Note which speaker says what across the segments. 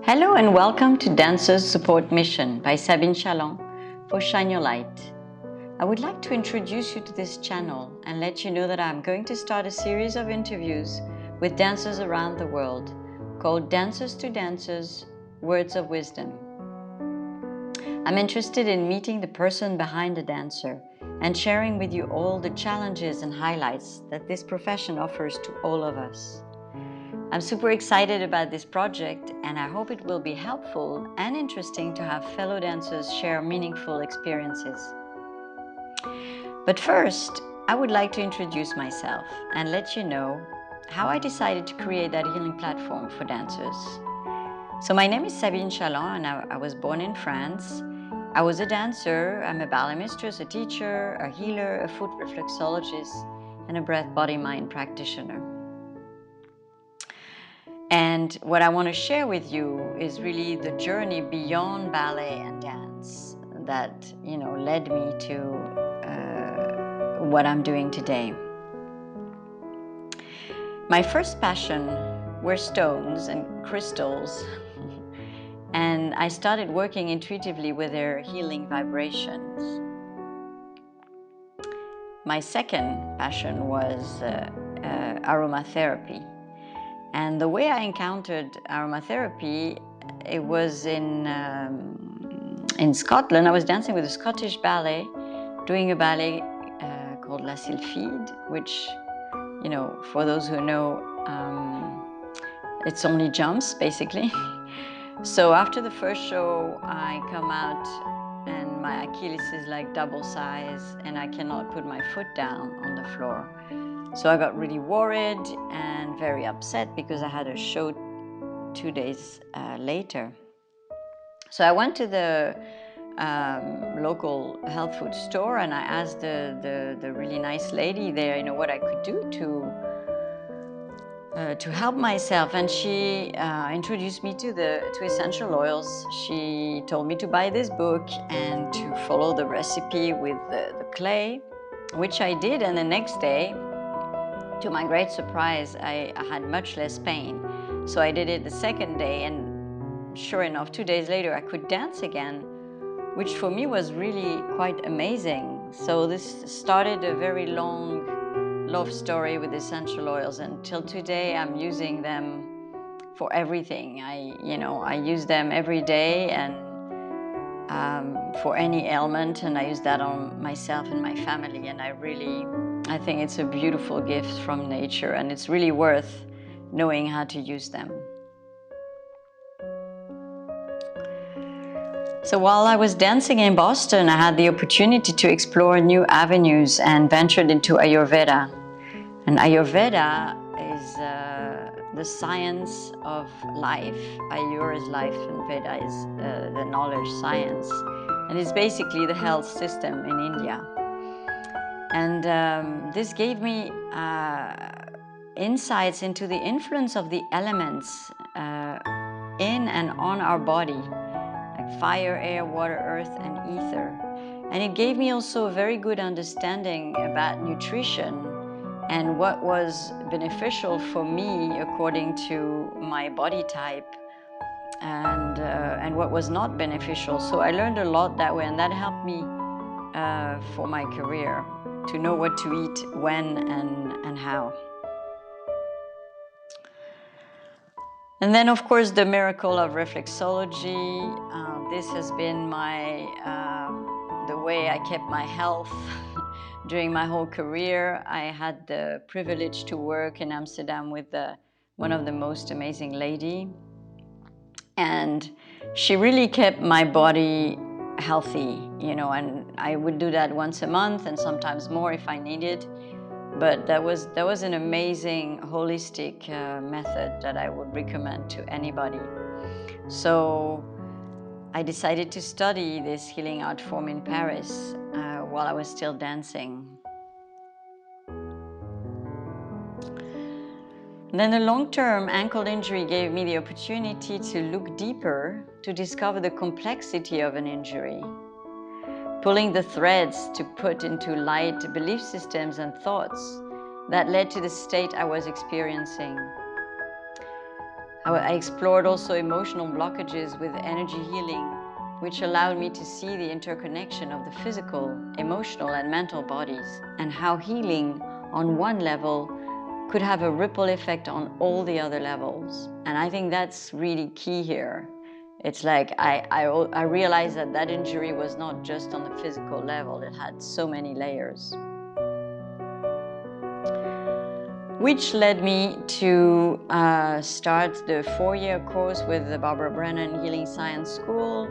Speaker 1: Hello and welcome to Dancers Support Mission by Sabine for Shine Your Light. I would like to introduce you to this channel and let you know that I'm going to start a series of interviews with dancers around the world called Dancers to Dancers, Words of Wisdom. I'm interested in meeting the person behind the dancer and sharing with you all the challenges and highlights that this profession offers to all of us. I'm super excited about this project and I hope it will be helpful and interesting to have fellow dancers share meaningful experiences. But first, I would like to introduce myself and let you know how I decided to create that healing platform for dancers. So my name is Sabine and I was born in France. I was a dancer, I'm a ballet mistress, a teacher, a healer, a foot reflexologist, and a breath, body, mind practitioner. And what I want to share with you is really the journey beyond ballet and dance that, led me to what I'm doing today. My first passion were stones and crystals, and I started working intuitively with their healing vibrations. My second passion was aromatherapy. And the way I encountered aromatherapy, it was in Scotland. I was dancing with a Scottish ballet, doing a ballet called La Sylphide, which, for those who know, it's only jumps, basically. So after the first show, I come out and my Achilles is like double size and I cannot put my foot down on the floor. So I got really worried and very upset because I had a show 2 days later. So I went to the local health food store and I asked the really nice lady there, what I could do to help myself. And she introduced me to essential oils. She told me to buy this book and to follow the recipe with the clay, which I did. And the next day, to my great surprise, I had much less pain. So I did it the second day, and sure enough, 2 days later, I could dance again, which for me was really quite amazing. So this started a very long love story with essential oils, and till today, I'm using them for everything. I use them every day and for any ailment, and I use that on myself and my family, and I think it's a beautiful gift from nature, and it's really worth knowing how to use them. So while I was dancing in Boston, I had the opportunity to explore new avenues and ventured into Ayurveda. And Ayurveda is the science of life. Ayur is life and Veda is the knowledge science. And it's basically the health system in India. And this gave me insights into the influence of the elements in and on our body, like fire, air, water, earth, and ether. And it gave me also a very good understanding about nutrition and what was beneficial for me according to my body type, and what was not beneficial. So I learned a lot that way, and that helped me for my career, to know what to eat, when, and how. And then, of course, the miracle of reflexology. This has been the way I kept my health during my whole career. I had the privilege to work in Amsterdam with one of the most amazing lady. And she really kept my body healthy, and I would do that once a month and sometimes more if I needed. But that was an amazing holistic method that I would recommend to anybody. So I decided to study this healing art form in Paris while I was still dancing. Then the long-term ankle injury gave me the opportunity to look deeper to discover the complexity of an injury, pulling the threads to put into light belief systems and thoughts that led to the state I was experiencing. I explored also emotional blockages with energy healing, which allowed me to see the interconnection of the physical, emotional, and mental bodies, and how healing on one level could have a ripple effect on all the other levels. And I think that's really key here. It's like I realized that that injury was not just on the physical level, it had so many layers. Which led me to start the 4-year course with the Barbara Brennan Healing Science School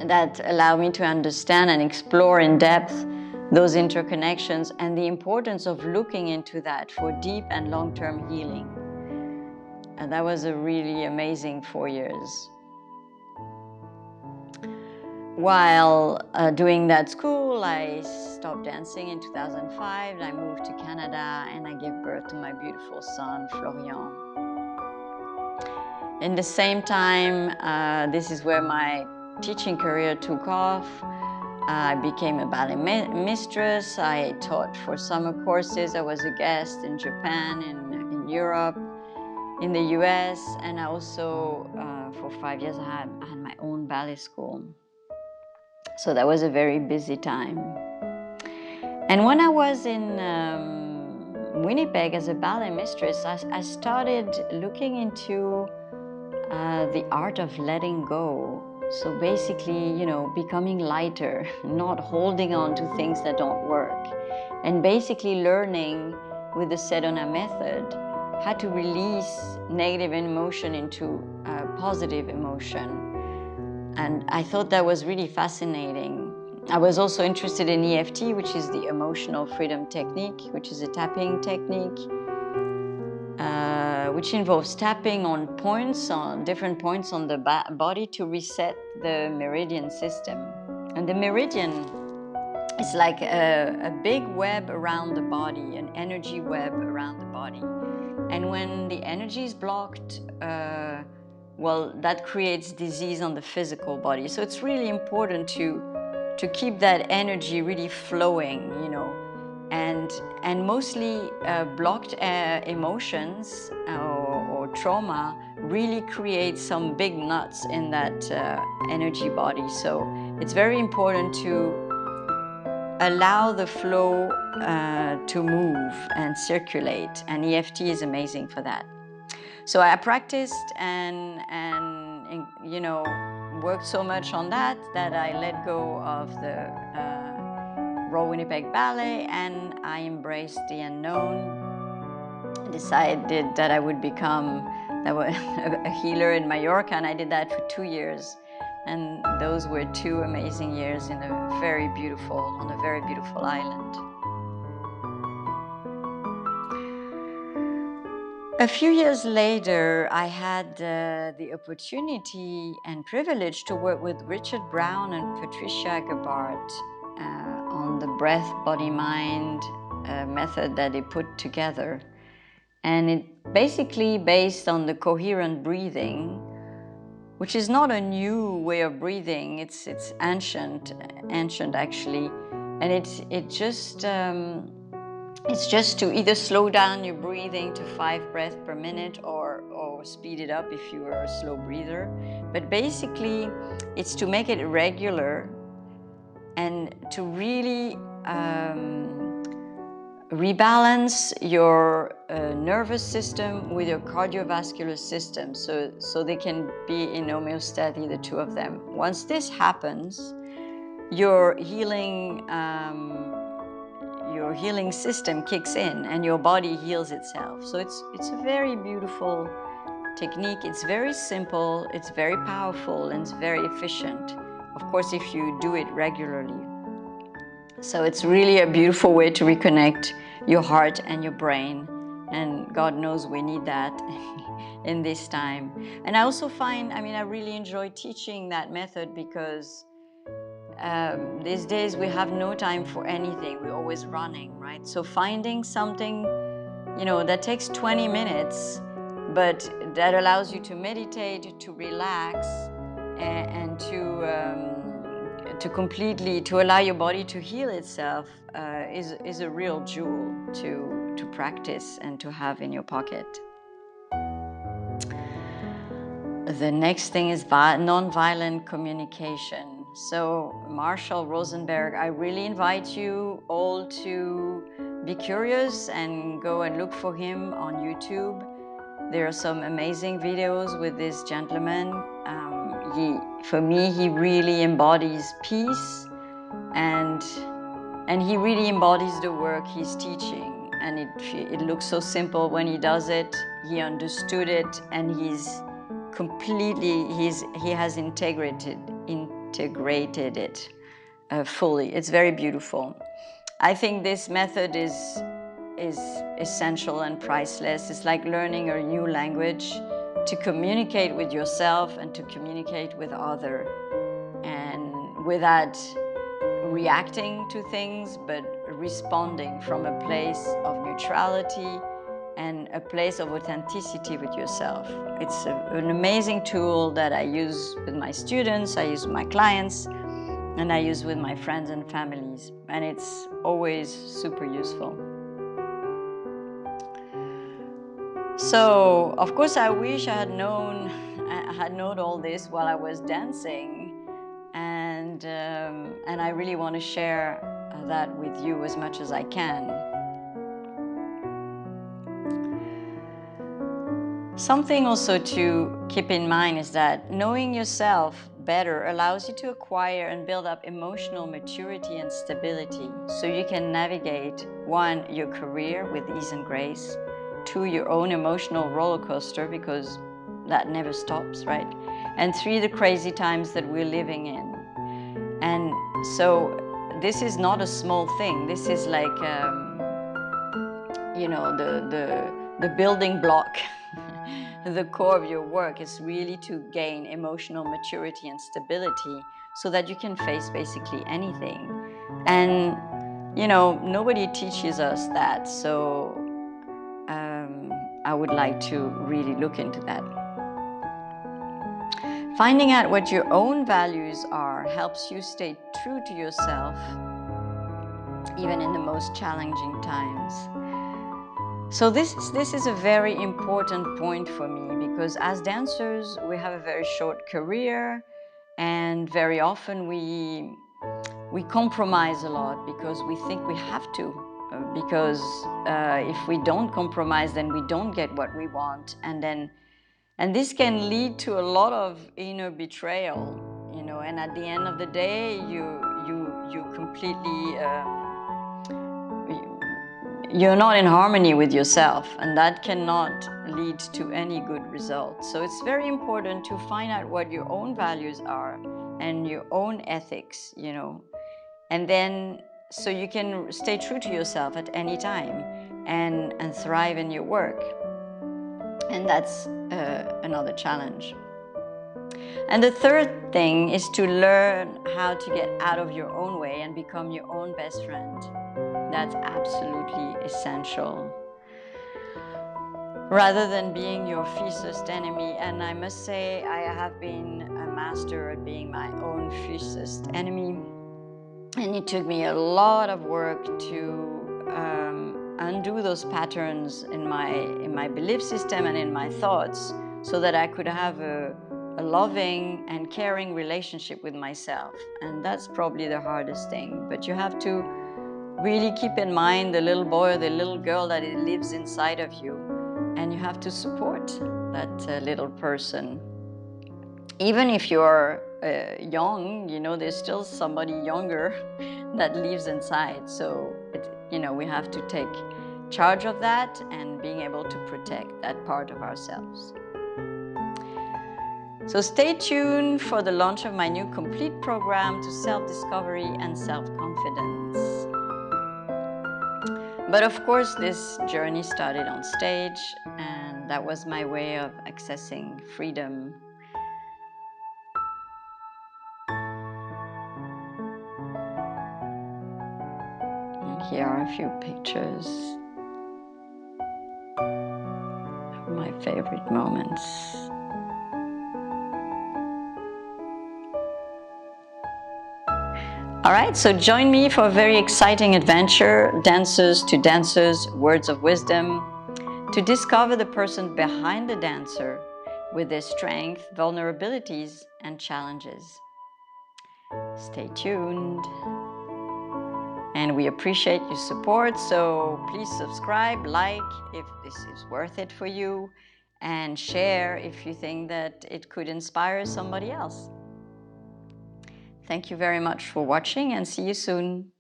Speaker 1: that allowed me to understand and explore in depth those interconnections and the importance of looking into that for deep and long-term healing. And that was a really amazing 4 years. While doing that school, I stopped dancing in 2005. I moved to Canada and I gave birth to my beautiful son, Florian. In the same time, this is where my teaching career took off. I became a ballet mistress. I taught for summer courses. I was a guest in Japan, in Europe, in the US, and I also, for 5 years, I had my own ballet school. So that was a very busy time. And when I was in Winnipeg as a ballet mistress, I started looking into the art of letting go. So basically, becoming lighter, not holding on to things that don't work. And basically learning with the Sedona method how to release negative emotion into positive emotion. And I thought that was really fascinating. I was also interested in EFT, which is the Emotional Freedom Technique, which is a tapping technique, which involves tapping on different points on the body to reset the meridian system. And the meridian is like a big web around the body, an energy web around the body. And when the energy is blocked, well, that creates disease on the physical body. So it's really important to keep that energy really flowing, and mostly blocked emotions or trauma really create some big knots in that energy body. So it's very important to allow the flow to move and circulate, and EFT is amazing for that. So I practiced and worked so much on that I let go of the Royal Winnipeg Ballet and I embraced the unknown. I decided that I would become a healer in Mallorca, and I did that for 2 years. And those were 2 amazing years on a very beautiful island. A few years later, I had the opportunity and privilege to work with Richard Brown and Patricia Gabart on the breath, body, mind method that they put together. And it basically based on the coherent breathing, which is not a new way of breathing. It's ancient actually, and it's just to either slow down your breathing to 5 breaths per minute or speed it up if you are a slow breather. But basically, it's to make it regular and to really rebalance your nervous system with your cardiovascular system so they can be in homeostasis, the two of them. Once this happens, your healing system kicks in and your body heals itself. So it's a very beautiful technique. It's very simple, it's very powerful, and it's very efficient. Of course, if you do it regularly. So it's really a beautiful way to reconnect your heart and your brain. And God knows we need that in this time. And I also find, I really enjoy teaching that method because these days we have no time for anything. We're always running, right? So finding something, that takes 20 minutes, but that allows you to meditate, to relax, and to allow your body to heal itself is a real jewel to practice and to have in your pocket. The next thing is non-violent communication. So Marshall Rosenberg, I really invite you all to be curious and go and look for him on YouTube. There are some amazing videos with this gentleman. For me, he really embodies peace, and he really embodies the work he's teaching. And it looks so simple when he does it. He understood it, and he has integrated it fully. It's very beautiful. I think this method is essential and priceless. It's like learning a new language to communicate with yourself and to communicate with others, and without reacting to things, but responding from a place of neutrality and a place of authenticity with yourself. It's an amazing tool that I use with my students, I use with my clients, and I use with my friends and families, and it's always super useful. So, of course, I wish I had known all this while I was dancing, and I really want to share that with you as much as I can. Something also to keep in mind is that knowing yourself better allows you to acquire and build up emotional maturity and stability, so you can navigate, 1, your career with ease and grace, 2, your own emotional roller coaster, because that never stops, right? And 3, the crazy times that we're living in. And so this is not a small thing. This is like, the building block. The core of your work is really to gain emotional maturity and stability so that you can face basically anything. And, nobody teaches us that. So I would like to really look into that. Finding out what your own values are helps you stay true to yourself, even in the most challenging times. So this is a very important point for me, because as dancers, we have a very short career, and very often we compromise a lot because we think we have to. Because if we don't compromise, then we don't get what we want, and this can lead to a lot of inner betrayal, and at the end of the day, you completely you're not in harmony with yourself, and that cannot lead to any good results. So it's very important to find out what your own values are and your own ethics, and then so you can stay true to yourself at any time and thrive in your work. And that's another challenge. And the third thing is to learn how to get out of your own way and become your own best friend. That's absolutely essential, rather than being your fiercest enemy. And I must say, I have been a master at being my own fiercest enemy, and it took me a lot of work to undo those patterns in my belief system and in my thoughts, so that I could have a loving and caring relationship with myself. And that's probably the hardest thing. But you have to really keep in mind the little boy or the little girl that it lives inside of you, and you have to support that little person. Even if you're young, there's still somebody younger that lives inside. So we have to take charge of that and being able to protect that part of ourselves. So stay tuned for the launch of my new complete program to self-discovery and self-confidence. But of course, this journey started on stage, and that was my way of accessing freedom. And here are a few pictures of my favorite moments. All right, so join me for a very exciting adventure, Dancers to Dancers, Words of Wisdom, to discover the person behind the dancer with their strengths, vulnerabilities, and challenges. Stay tuned. And we appreciate your support, so please subscribe, like if this is worth it for you, and share if you think that it could inspire somebody else. Thank you very much for watching, and see you soon.